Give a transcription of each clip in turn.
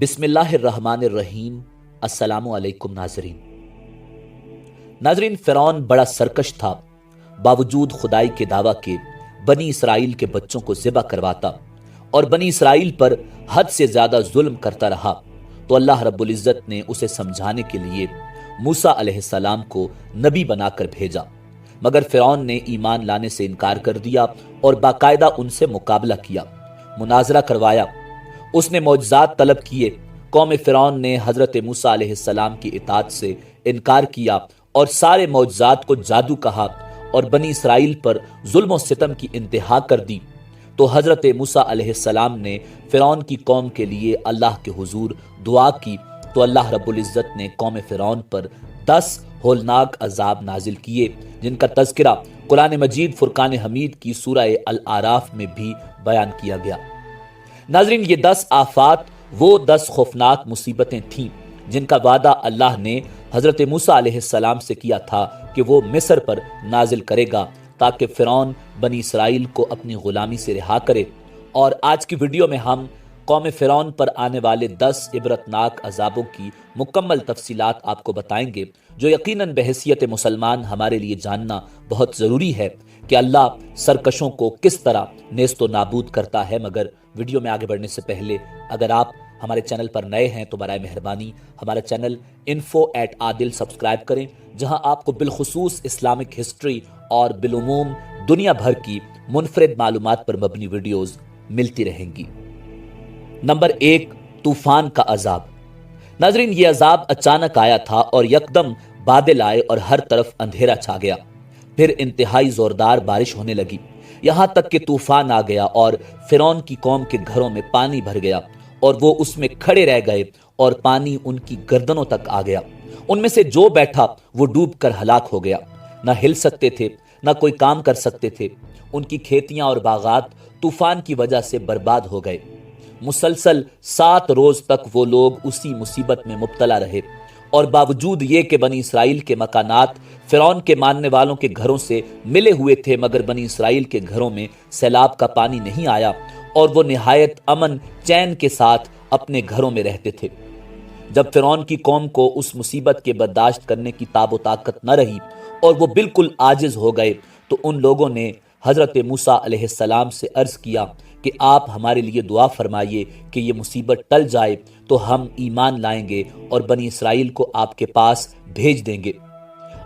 بسم اللہ الرحمن الرحیم۔ السلام علیکم ناظرین، فرعون بڑا سرکش تھا۔ باوجود خدائی کے دعویٰ کے بنی اسرائیل کے بچوں کو ذبح کرواتا اور بنی اسرائیل پر حد سے زیادہ ظلم کرتا رہا، تو اللہ رب العزت نے اسے سمجھانے کے لیے موسیٰ علیہ السلام کو نبی بنا کر بھیجا، مگر فرعون نے ایمان لانے سے انکار کر دیا اور باقاعدہ ان سے مقابلہ کیا، مناظرہ کروایا۔ اس نے معجزات طلب کیے۔ قوم فرعون نے حضرت موسیٰ علیہ السلام کی اطاعت سے انکار کیا اور سارے معجزات کو جادو کہا اور بنی اسرائیل پر ظلم و ستم کی انتہا کر دی۔ تو حضرت موسیٰ علیہ السلام نے فرعون کی قوم کے لیے اللہ کے حضور دعا کی، تو اللہ رب العزت نے قوم فرعون پر 10 ہولناک عذاب نازل کیے، جن کا تذکرہ قرآن مجید فرقان حمید کی سورہ الاعراف میں بھی بیان کیا گیا۔ ناظرین، یہ 10 آفات وہ 10 خوفناک مصیبتیں تھیں جن کا وعدہ اللہ نے حضرت موسیٰ علیہ السلام سے کیا تھا کہ وہ مصر پر نازل کرے گا تاکہ فرعون بنی اسرائیل کو اپنی غلامی سے رہا کرے۔ اور آج کی ویڈیو میں ہم قوم فرعون پر آنے والے 10 عبرتناک عذابوں کی مکمل تفصیلات آپ کو بتائیں گے، جو یقیناً بحیثیت مسلمان ہمارے لیے جاننا بہت ضروری ہے کہ اللہ سرکشوں کو کس طرح نیست و نابود کرتا ہے۔ مگر ویڈیو میں آگے بڑھنے سے پہلے اگر آپ ہمارے چینل پر نئے ہیں تو برائے مہربانی ہمارا چینل info@adil سبسکرائب کریں، جہاں آپ کو بالخصوص اسلامک ہسٹری اور بالعموم دنیا بھر کی منفرد معلومات پر مبنی ویڈیوز ملتی رہیں گی۔ نمبر 1، طوفان کا عذاب۔ ناظرین، یہ عذاب اچانک آیا تھا اور یکدم بادل آئے اور ہر طرف اندھیرا چھا گیا۔ پھر انتہائی زوردار بارش ہونے لگی، یہاں تک کہ طوفان آ گیا اور فرعون کی قوم کے گھروں میں پانی بھر گیا اور وہ اس میں کھڑے رہ گئے اور پانی ان کی گردنوں تک آ گیا۔ ان میں سے جو بیٹھا وہ ڈوب کر ہلاک ہو گیا، نہ ہل سکتے تھے نہ کوئی کام کر سکتے تھے۔ ان کی کھیتیاں اور باغات طوفان کی وجہ سے برباد ہو گئے۔ مسلسل 7 روز تک وہ لوگ اسی مصیبت میں مبتلا رہے، اور باوجود یہ کہ بنی اسرائیل کے مکانات فرعون کے ماننے والوں کے گھروں سے ملے ہوئے تھے، مگر بنی اسرائیل کے گھروں میں سیلاب کا پانی نہیں آیا اور وہ نہایت امن چین کے ساتھ اپنے گھروں میں رہتے تھے۔ جب فرعون کی قوم کو اس مصیبت کے برداشت کرنے کی تاب و طاقت نہ رہی اور وہ بالکل عاجز ہو گئے، تو ان لوگوں نے حضرت موسیٰ علیہ السلام سے عرض کیا کہ آپ ہمارے لیے دعا فرمائیے کہ یہ مصیبت ٹل جائے تو ہم ایمان لائیں گے اور بنی اسرائیل کو آپ کے پاس بھیج دیں گے۔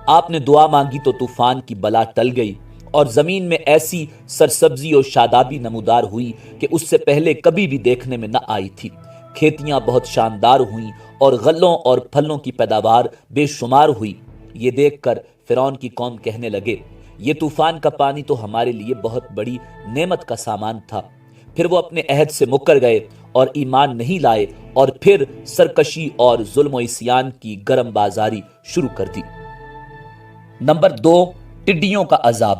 آپ نے دعا مانگی تو طوفان کی بلا ٹل گئی اور زمین میں ایسی سرسبزی اور شادابی نمودار ہوئی کہ اس سے پہلے کبھی بھی دیکھنے میں نہ آئی تھی۔ کھیتیاں بہت شاندار ہوئیں اور غلوں اور پھلوں کی پیداوار بے شمار ہوئی۔ یہ دیکھ کر فرعون کی قوم کہنے لگے، یہ طوفان کا پانی تو ہمارے لیے بہت بڑی نعمت کا سامان تھا۔ پھر وہ اپنے عہد سے مکر گئے اور ایمان نہیں لائے اور پھر سرکشی اور ظلم و عصیان کی گرم بازاری شروع کر دی۔ نمبر 2، ٹڈیوں کا عذاب۔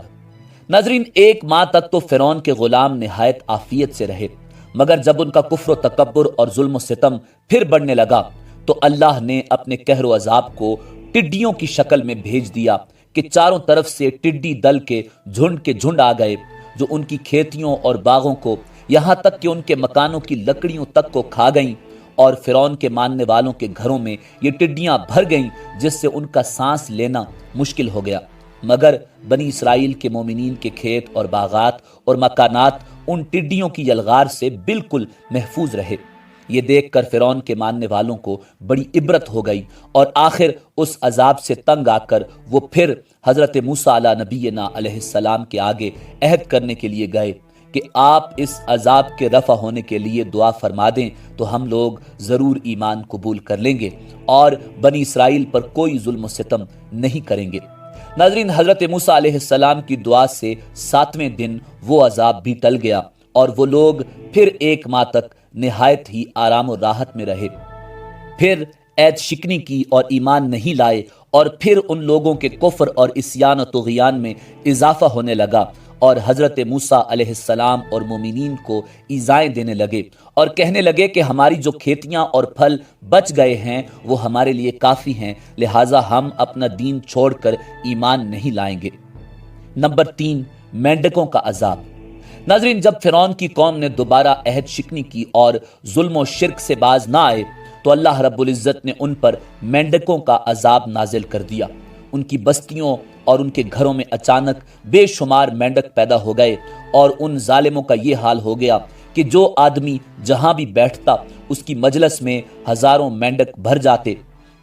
ناظرین، 1 ماہ تک تو فرعون کے غلام نہایت عافیت سے رہے، مگر جب ان کا کفر و تکبر اور ظلم و ستم پھر بڑھنے لگا تو اللہ نے اپنے قہر و عذاب کو ٹڈیوں کی شکل میں بھیج دیا کہ چاروں طرف سے ٹڈی دل کے جھنڈ آ گئے، جو ان کی کھیتیوں اور باغوں کو، یہاں تک کہ ان کے مکانوں کی لکڑیوں تک کو کھا گئیں، اور فرعون کے ماننے والوں کے گھروں میں یہ ٹڈیاں بھر گئیں، جس سے ان کا سانس لینا مشکل ہو گیا۔ مگر بنی اسرائیل کے مومنین کے کھیت اور باغات اور مکانات ان ٹڈیوں کی یلغار سے بالکل محفوظ رہے۔ یہ دیکھ کر فرعون کے ماننے والوں کو بڑی عبرت ہو گئی، اور آخر اس عذاب سے تنگ آ کر وہ پھر حضرت موسیٰ علیہ نبینا علیہ السلام کے آگے عہد کرنے کے لیے گئے کہ آپ اس عذاب کے رفع ہونے کے لیے دعا فرما دیں تو ہم لوگ ضرور ایمان قبول کر لیں گے اور بنی اسرائیل پر کوئی ظلم و ستم نہیں کریں گے۔ ناظرین، حضرت موسیٰ علیہ السلام کی دعا سے 7ویں دن وہ عذاب بھی ٹل گیا اور وہ لوگ پھر 1 ماہ تک نہایت ہی آرام و راحت میں رہے۔ پھر عہد شکنی کی اور ایمان نہیں لائے، اور پھر ان لوگوں کے کفر اور عصیان و طغیان میں اضافہ ہونے لگا، اور حضرت موسیٰ علیہ السلام اور مومنین کو ایذائیں دینے لگے اور کہنے لگے کہ ہماری جو کھیتیاں اور پھل بچ گئے ہیں وہ ہمارے لیے کافی ہیں، لہٰذا ہم اپنا دین چھوڑ کر ایمان نہیں لائیں گے۔ نمبر 3، مینڈکوں کا عذاب۔ ناظرین، جب فرعون کی قوم نے دوبارہ عہد شکنی کی اور ظلم و شرک سے باز نہ آئے تو اللہ رب العزت نے ان پر مینڈکوں کا عذاب نازل کر دیا۔ ان کی بستیوں اور ان کے گھروں میں اچانک بے شمار مینڈک پیدا ہو گئے، اور ان ظالموں کا یہ حال ہو گیا کہ جو آدمی جہاں بھی بیٹھتا اس کی مجلس میں ہزاروں مینڈک بھر جاتے۔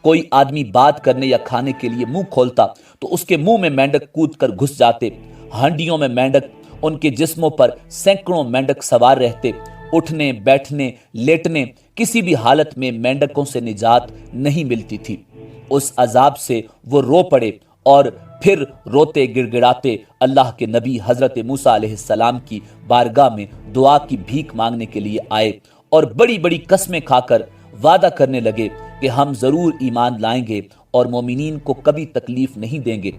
کوئی آدمی بات کرنے یا کھانے کے لیے منہ کھولتا تو اس کے منہ میں مینڈک کود کر گھس جاتے۔ ہانڈیوں میں مینڈک، ان کے جسموں پر سینکڑوں مینڈک سوار رہتے۔ اٹھنے، بیٹھنے، لیٹنے، کسی بھی حالت میں مینڈکوں سے نجات نہیں ملتی تھی۔ اس عذاب سے وہ رو پڑے اور پھر روتے گڑگڑاتے اللہ کے نبی حضرت موسیٰ علیہ السلام کی بارگاہ میں دعا کی بھیک مانگنے کے لیے آئے، اور بڑی بڑی قسمیں کھا کر وعدہ کرنے لگے کہ ہم ضرور ایمان لائیں گے اور مومنین کو کبھی تکلیف نہیں دیں گے۔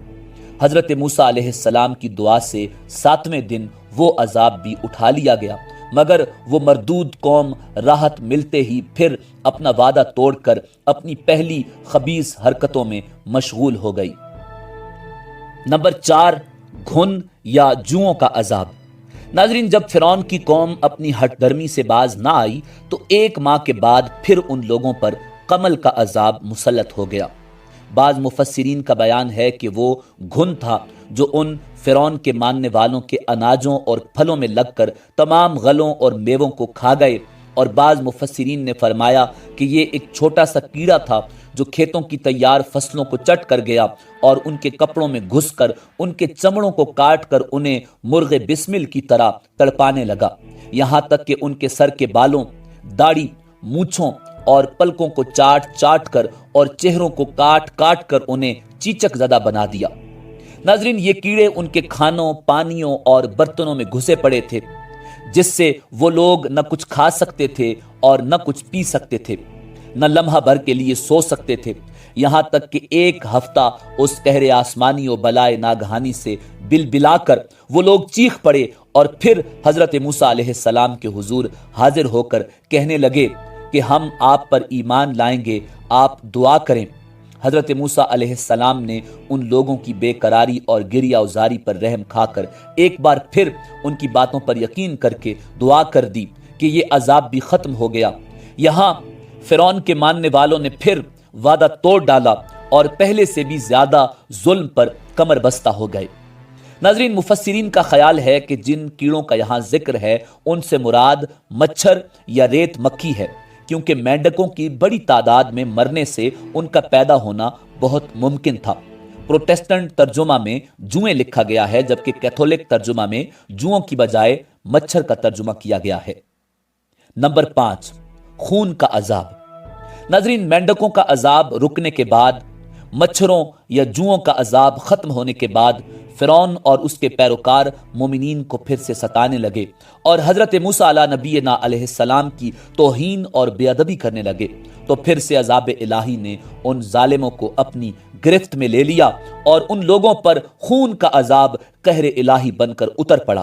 حضرت موسیٰ علیہ السلام کی دعا سے 7ویں دن وہ عذاب بھی اٹھا لیا گیا، مگر وہ مردود قوم راحت ملتے ہی پھر اپنا وعدہ توڑ کر اپنی پہلی خبیث حرکتوں میں مشغول ہو گئی۔ نمبر 4، گھن یا جوؤں کا عذاب۔ ناظرین، جب فرعون کی قوم اپنی ہٹ درمی سے باز نہ آئی تو 1 ماہ کے بعد پھر ان لوگوں پر قمل کا عذاب مسلط ہو گیا۔ بعض مفسرین کا بیان ہے کہ وہ گھن تھا جو ان فرعون کے ماننے والوں کے اناجوں اور پھلوں میں لگ کر تمام غلوں اور میووں کو کھا گئے، اور بعض مفسرین نے فرمایا کہ یہ ایک چھوٹا سا کیڑا تھا جو کھیتوں کی تیار فصلوں کو چٹ کر گیا اور ان کے کپڑوں میں گھس کر ان کے چمڑوں کو کاٹ کر انہیں مرغ بسمل کی طرح تڑپانے لگا، یہاں تک کہ ان کے سر کے بالوں، داڑھی، مونچھوں اور پلکوں کو چاٹ چاٹ کر اور چہروں کو کاٹ کاٹ کر انہیں چیچک زدہ بنا دیا۔ ناظرین، یہ کیڑے ان کے کھانوں، پانیوں اور برتنوں میں گھسے پڑے تھے، جس سے وہ لوگ نہ کچھ کھا سکتے تھے اور نہ کچھ پی سکتے تھے، نہ لمحہ بھر کے لیے سو سکتے تھے، یہاں تک کہ 1 ہفتہ اس قہر آسمانی و بلائے ناگہانی سے بل بلا کر وہ لوگ چیخ پڑے اور پھر حضرت موسیٰ علیہ السلام کے حضور حاضر ہو کر کہنے لگے کہ ہم آپ پر ایمان لائیں گے، آپ دعا کریں۔ حضرت موسیٰ علیہ السلام نے ان لوگوں کی بے قراری اور گریہ ازاری پر رحم کھا کر ایک بار پھر ان کی باتوں پر یقین کر کے دعا کر دی کہ یہ عذاب بھی ختم ہو گیا۔ یہاں فرعون کے ماننے والوں نے پھر وعدہ توڑ ڈالا اور پہلے سے بھی زیادہ ظلم پر کمر بستہ ہو گئے۔ ناظرین، مفسرین کا خیال ہے کہ جن کیڑوں کا یہاں ذکر ہے ان سے مراد مچھر یا ریت مکھی ہے، کیونکہ مینڈکوں کی بڑی تعداد میں مرنے سے ان کا پیدا ہونا بہت ممکن تھا۔ پروٹیسٹنٹ ترجمہ میں جوئیں لکھا گیا ہے، جبکہ کیتھولک ترجمہ میں جوؤں کی بجائے مچھر کا ترجمہ کیا گیا ہے۔ نمبر 5، خون کا عذاب۔ ناظرین، مینڈکوں کا عذاب رکنے کے بعد، مچھروں یا جوؤں کا عذاب ختم ہونے کے بعد، فرعون اور اس کے پیروکار مومنین کو پھر سے ستانے لگے اور حضرت موسیٰ علیہ نبینا علیہ السلام کی توہین اور بے ادبی کرنے لگے، تو پھر سے عذاب الہی نے ان ظالموں کو اپنی گرفت میں لے لیا اور ان لوگوں پر خون کا عذاب قہر الہی بن کر اتر پڑا۔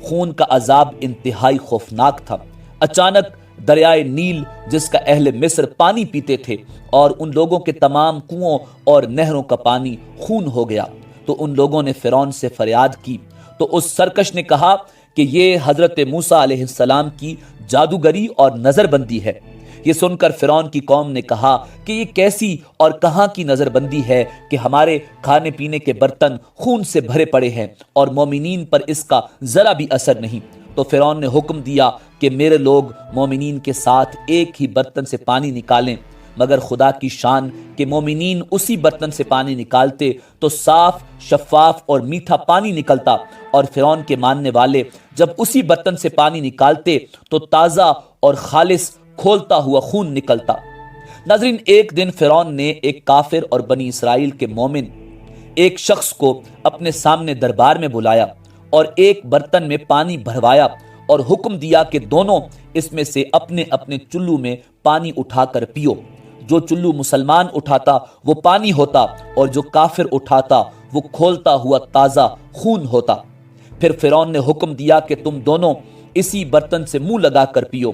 خون کا عذاب انتہائی خوفناک تھا۔ اچانک دریائے نیل، جس کا اہل مصر پانی پیتے تھے، اور ان لوگوں کے تمام کنووں اور نہروں کا پانی خون ہو گیا، تو ان لوگوں نے فرعون سے فریاد کی، تو اس سرکش نے کہا کہ یہ حضرت موسیٰ علیہ السلام کی جادوگری اور نظر بندی ہے۔ یہ سن کر فرعون کی قوم نے کہا کہ یہ کیسی اور کہاں کی نظر بندی ہے کہ ہمارے کھانے پینے کے برتن خون سے بھرے پڑے ہیں اور مومنین پر اس کا ذرا بھی اثر نہیں۔ تو فرعون نے حکم دیا کہ میرے لوگ مومنین کے ساتھ ایک ہی برتن سے پانی نکالیں، مگر خدا کی شان کہ مومنین اسی برتن سے پانی نکالتے تو صاف، شفاف اور میٹھا پانی نکلتا، اور فرعون کے ماننے والے جب اسی برتن سے پانی نکالتے تو تازہ اور خالص کھولتا ہوا خون نکلتا۔ ناظرین، ایک دن فرعون نے ایک کافر اور بنی اسرائیل کے مومن ایک شخص کو اپنے سامنے دربار میں بلایا اور ایک برتن میں پانی بھروایا اور حکم دیا کہ دونوں اس میں سے اپنے اپنے چلو میں پانی اٹھا کر پیو۔ جو چلو مسلمان اٹھاتا وہ پانی ہوتا، اور جو کافر اٹھاتا وہ کھولتا ہوا تازہ خون ہوتا۔ پھر فرعون نے حکم دیا کہ تم دونوں اسی برتن سے منہ لگا کر پیو۔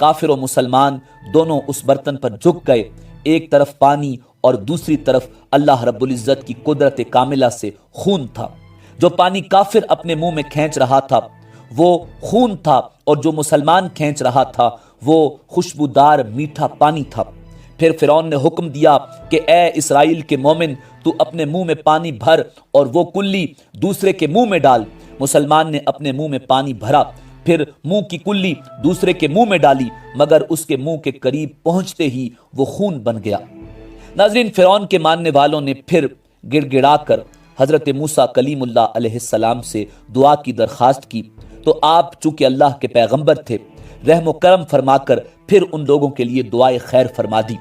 کافر و مسلمان دونوں اس برتن پر جھک گئے، ایک طرف پانی اور دوسری طرف اللہ رب العزت کی قدرت کاملہ سے خون تھا۔ جو پانی کافر اپنے منہ میں کھینچ رہا تھا وہ خون تھا اور جو مسلمان کھینچ رہا تھا وہ خوشبودار میٹھا پانی تھا۔ پھر فرعون نے حکم دیا کہ اے اسرائیل کے مومن، تو اپنے منہ میں پانی بھر اور وہ کلی دوسرے کے منہ میں ڈال۔ مسلمان نے اپنے منہ میں پانی بھرا، پھر منہ کی کلی دوسرے کے منہ میں ڈالی، مگر اس کے منہ کے قریب پہنچتے ہی وہ خون بن گیا۔ ناظرین، فرعون کے ماننے والوں نے پھر گڑ گڑا کر حضرت موسیٰ کلیم اللہ علیہ السلام سے دعا کی درخواست کی، تو آپ چونکہ اللہ کے پیغمبر تھے، رحم و کرم فرما کر پھر ان لوگوں کے لیے دعائے خیر فرما دی،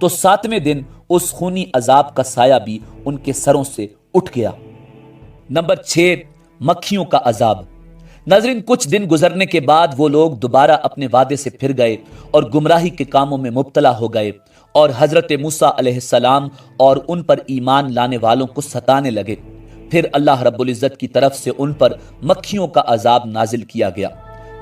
تو 7ویں دن اس خونی عذاب کا سایہ بھی ان کے سروں سے اٹھ گیا۔ نمبر 6، مکھیوں کا عذاب۔ ناظرین، کچھ دن گزرنے کے بعد وہ لوگ دوبارہ اپنے وعدے سے پھر گئے اور گمراہی کے کاموں میں مبتلا ہو گئے اور حضرت موسیٰ علیہ السلام اور ان پر ایمان لانے والوں کو ستانے لگے۔ پھر اللہ رب العزت کی طرف سے ان پر مکھیوں کا عذاب نازل کیا گیا۔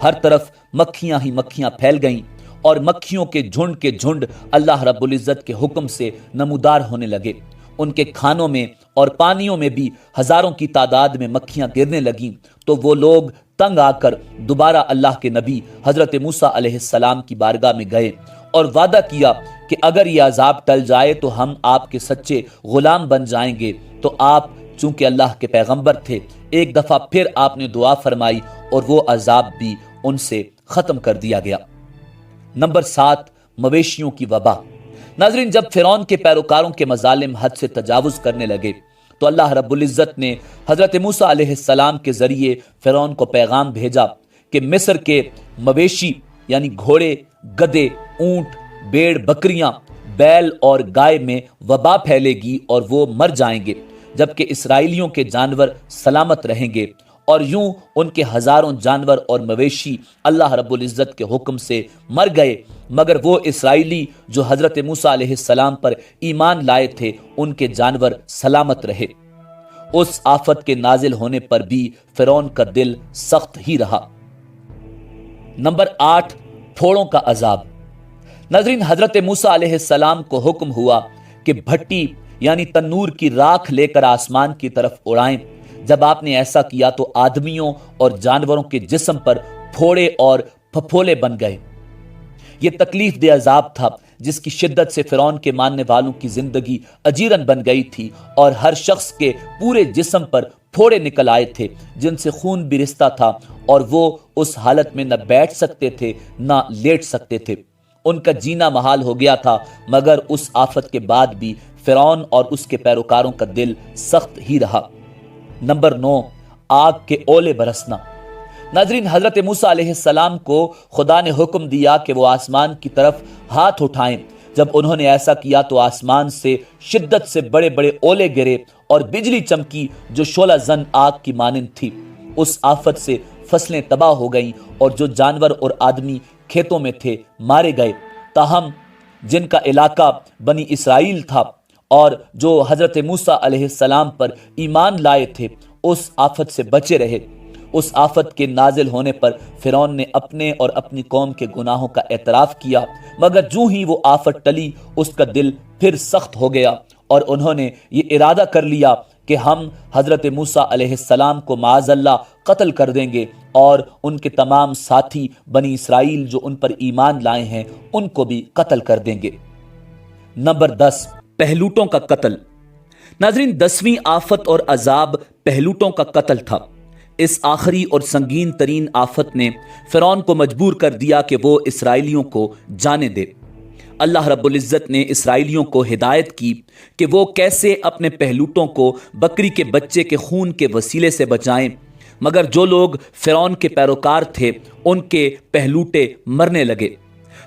ہر طرف مکھیاں ہی مکھیاں پھیل گئیں اور مکھیوں کے جھنڈ اللہ رب العزت کے حکم سے نمودار ہونے لگے۔ ان کے کھانوں میں اور پانیوں میں بھی ہزاروں کی تعداد میں مکھیاں گرنے لگیں، تو وہ لوگ تنگ آ کر دوبارہ اللہ کے نبی حضرت موسیٰ علیہ السلام کی بارگاہ میں گئے اور وعدہ کیا کہ اگر یہ عذاب ٹل جائے تو ہم آپ کے سچے غلام بن جائیں گے۔ تو آپ چونکہ اللہ کے پیغمبر تھے، ایک دفعہ پھر آپ نے دعا فرمائی اور وہ عذاب بھی ان سے ختم کر دیا گیا۔ نمبر 7، مویشیوں کی وبا۔ ناظرین، جب فرعون کے پیروکاروں کے مظالم حد سے تجاوز کرنے لگے تو اللہ رب العزت نے حضرت موسیٰ علیہ السلام کے ذریعے فرعون کو پیغام بھیجا کہ مصر کے مویشی یعنی گھوڑے، گدے، اونٹ، بیڑ، بکریاں، بیل اور گائے میں وبا پھیلے گی اور وہ مر جائیں گے، جبکہ اسرائیلیوں کے جانور سلامت رہیں گے۔ اور یوں ان کے ہزاروں جانور اور مویشی اللہ رب العزت کے حکم سے مر گئے، مگر وہ اسرائیلی جو حضرت موسیٰ علیہ السلام پر ایمان لائے تھے، ان کے جانور سلامت رہے۔ اس آفت کے نازل ہونے پر بھی فرعون کا دل سخت ہی رہا۔ نمبر 8، پھوڑوں کا عذاب۔ ناظرین، حضرت موسیٰ علیہ السلام کو حکم ہوا کہ بھٹی یعنی تنور کی راکھ لے کر آسمان کی طرف اڑائیں۔ جب آپ نے ایسا کیا تو آدمیوں اور جانوروں کے جسم پر پھوڑے اور پھپھولے بن گئے۔ یہ تکلیف دہ عذاب تھا جس کی شدت سے فرعون کے ماننے والوں کی زندگی اجیرن بن گئی تھی اور ہر شخص کے پورے جسم پر پھوڑے نکل آئے تھے جن سے خون بھی رستا تھا، اور وہ اس حالت میں نہ بیٹھ سکتے تھے نہ لیٹ سکتے تھے۔ ان کا جینا محال ہو گیا تھا، مگر اس آفت کے بعد بھی فرعون اور اس کے پیروکاروں کا دل سخت ہی رہا۔ نمبر 9، آگ کے اولے برسنا۔ ناظرین، حضرت موسیٰ علیہ السلام کو خدا نے حکم دیا کہ وہ آسمان کی طرف ہاتھ اٹھائیں۔ جب انہوں نے ایسا کیا تو آسمان سے شدت سے بڑے بڑے اولے گرے اور بجلی چمکی جو شعلہ زن آگ کی مانند تھی۔ اس آفت سے فصلیں تباہ ہو گئیں اور جو جانور اور آدمی کھیتوں میں تھے مارے گئے۔ تاہم جن کا علاقہ بنی اسرائیل تھا اور جو حضرت موسیٰ علیہ السلام پر ایمان لائے تھے، اس آفت سے بچے رہے۔ اس آفت کے نازل ہونے پر فرعون نے اپنے اور اپنی قوم کے گناہوں کا اعتراف کیا، مگر جو ہی وہ آفت ٹلی اس کا دل پھر سخت ہو گیا اور انہوں نے یہ ارادہ کر لیا کہ ہم حضرت موسیٰ علیہ السلام کو معاذ اللہ قتل کر دیں گے اور ان کے تمام ساتھی بنی اسرائیل جو ان پر ایمان لائے ہیں ان کو بھی قتل کر دیں گے۔ نمبر 10، پہلوٹوں کا قتل۔ ناظرین، 10ویں آفت اور عذاب پہلوٹوں کا قتل تھا۔ اس آخری اور سنگین ترین آفت نے فرعون کو مجبور کر دیا کہ وہ اسرائیلیوں کو جانے دے۔ اللہ رب العزت نے اسرائیلیوں کو ہدایت کی کہ وہ کیسے اپنے پہلوٹوں کو بکری کے بچے کے خون کے وسیلے سے بچائیں، مگر جو لوگ فرعون کے پیروکار تھے ان کے پہلوٹے مرنے لگے۔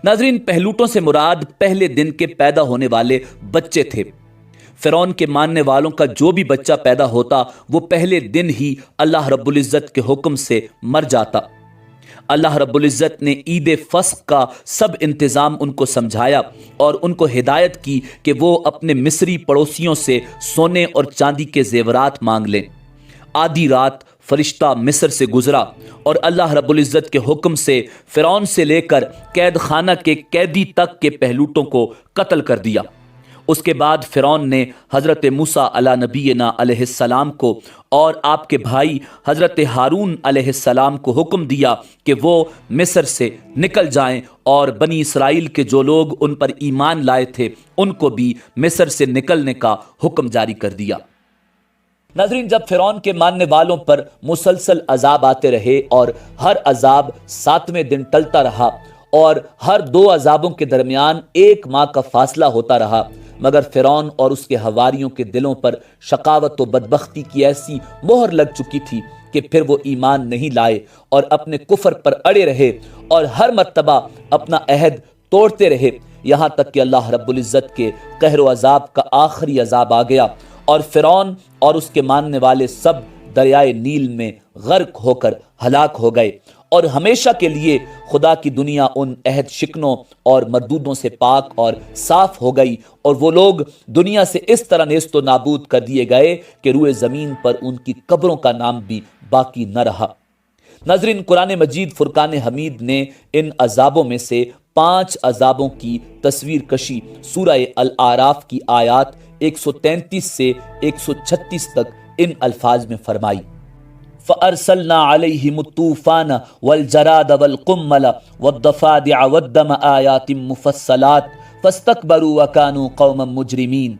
ناظرین، پہلوٹوں سے مراد پہلے دن کے پیدا ہونے والے بچے تھے۔ فرعون کے ماننے والوں کا جو بھی بچہ پیدا ہوتا وہ پہلے دن ہی اللہ رب العزت کے حکم سے مر جاتا۔ اللہ رب العزت نے عید فصح کا سب انتظام ان کو سمجھایا اور ان کو ہدایت کی کہ وہ اپنے مصری پڑوسیوں سے سونے اور چاندی کے زیورات مانگ لیں۔ آدھی رات فرشتہ مصر سے گزرا اور اللہ رب العزت کے حکم سے فرعون سے لے کر قید خانہ کے قیدی تک کے پہلوٹوں کو قتل کر دیا۔ اس کے بعد فرعون نے حضرت موسیٰ علیہ نبینا علیہ السلام کو اور آپ کے بھائی حضرت ہارون علیہ السلام کو حکم دیا کہ وہ مصر سے نکل جائیں، اور بنی اسرائیل کے جو لوگ ان پر ایمان لائے تھے ان کو بھی مصر سے نکلنے کا حکم جاری کر دیا۔ ناظرین، جب فرعون کے ماننے والوں پر مسلسل عذاب آتے رہے اور ہر عذاب 7ویں دن ٹلتا رہا اور ہر 2 عذابوں کے درمیان 1 ماہ کا فاصلہ ہوتا رہا، مگر فرعون اور اس کے حواریوں کے دلوں پر شقاوت و بدبختی کی ایسی مہر لگ چکی تھی کہ پھر وہ ایمان نہیں لائے اور اپنے کفر پر اڑے رہے اور ہر مرتبہ اپنا عہد توڑتے رہے، یہاں تک کہ اللہ رب العزت کے قہر و عذاب کا آخری عذاب آ گیا اور فرعون اور اس کے ماننے والے سب دریائے نیل میں غرق ہو کر ہلاک ہو گئے، اور ہمیشہ کے لیے خدا کی دنیا ان عہد شکنوں اور مردودوں سے پاک اور صاف ہو گئی، اور وہ لوگ دنیا سے اس طرح نیست و نابود کر دیے گئے کہ روئے زمین پر ان کی قبروں کا نام بھی باقی نہ رہا۔ ناظرین، قرآن مجید فرقان حمید نے ان عذابوں میں سے 5 عذابوں کی تصویر کشی سورہ الاعراف کی آیات 133 سے 136 تک ان الفاظ میں فرمائی: فَأَرْسَلْنَا عَلَيْهِمُ الطُّوفَانَ وَالْجَرَادَ وَالْقُمَّلَ وَالضَّفَادِعَ وَالدَّمَ آيَاتٍ مُفَصَّلَاتٍ فَاسْتَكْبَرُوا وَكَانُوا قَوْمًا مُجْرِمِينَ۔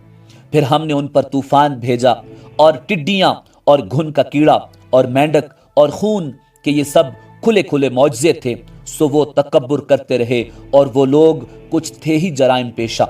پھر ہم نے ان پر طوفان بھیجا اور ٹڈیاں اور گھن کا کیڑا اور مینڈک اور خون کہ یہ سب کھلے کھلے معجزے تھے، سو وہ تکبر کرتے رہے اور وہ لوگ کچھ تھے ہی جرائم پیشہ۔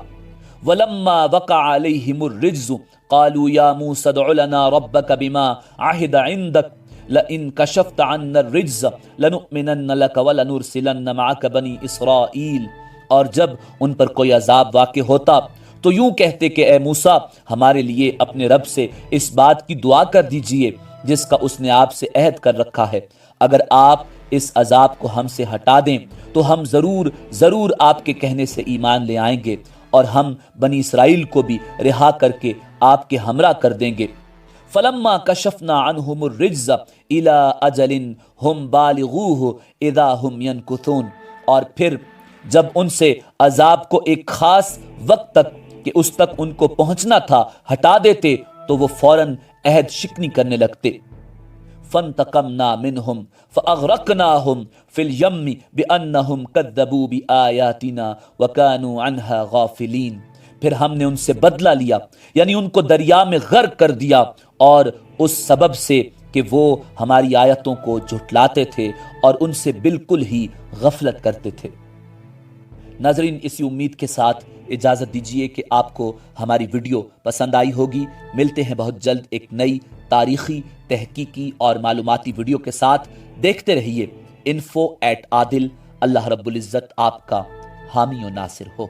وَلَمَّا وَقَعَ عَلَيْهِمُ الرِّجْزُ قَالُوا يَا مُوسَى ادْعُ لَنَا رَبَّكَ بِمَا عَهِدَ عِندَكَ لَئِن كَشَفْتَ عَنَّا الرِّجْزَ لَنُؤْمِنَنَّ لَكَ وَلَنُرْسِلَنَّ مَعَكَ بَنِي إِسْرَائِيلَ۔ اور جب ان پر کوئی عذاب واقع ہوتا تو یوں کہتے کہ اے موسیٰ، ہمارے لیے اپنے رب سے اس بات کی دعا کر دیجئے جس کا اس نے آپ سے عہد کر رکھا ہے، اگر آپ اس عذاب کو ہم سے ہٹا دیں تو ہم ضرور آپ کے کہنے سے ایمان لے آئیں گے، اور ہم بنی اسرائیل کو بھی رہا کر کے آپ کے ہمراہ کر دیں گے۔ فَلَمَّا كَشَفْنَا عَنْهُمُ الرِّجْزَ إِلَىٰ أَجَلٍ هُمْ بَالِغُوهُ إِذَا هُمْ يَنْكُثُونَ، اور پھر جب ان سے عذاب کو ایک خاص وقت تک کہ اس تک ان کو پہنچنا تھا ہٹا دیتے تو وہ فوراً عہد شکنی کرنے لگتے۔ فَانْتَقَمْنَا مِنْهُمْ فَأَغْرَقْنَاهُمْ فِي الْيَمِّ بِأَنَّهُمْ كَذَّبُوا بِآيَاتِنَا وَكَانُوا عَنْهَا غَافِلِينَ۔ پھر ہم نے ان سے بدلہ لیا، یعنی ان کو دریا میں غرق کر دیا، اور اس سبب سے کہ وہ ہماری آیتوں کو جھٹلاتے تھے اور ان سے بالکل ہی غفلت کرتے تھے۔ ناظرین، اسی امید کے ساتھ اجازت دیجیے کہ آپ کو ہماری ویڈیو پسند آئی ہوگی۔ ملتے ہیں بہت جلد ایک نئی تاریخی، تحقیقی اور معلوماتی ویڈیو کے ساتھ۔ دیکھتے رہیے info@adil۔ اللہ رب العزت آپ کا حامی و ناصر ہو۔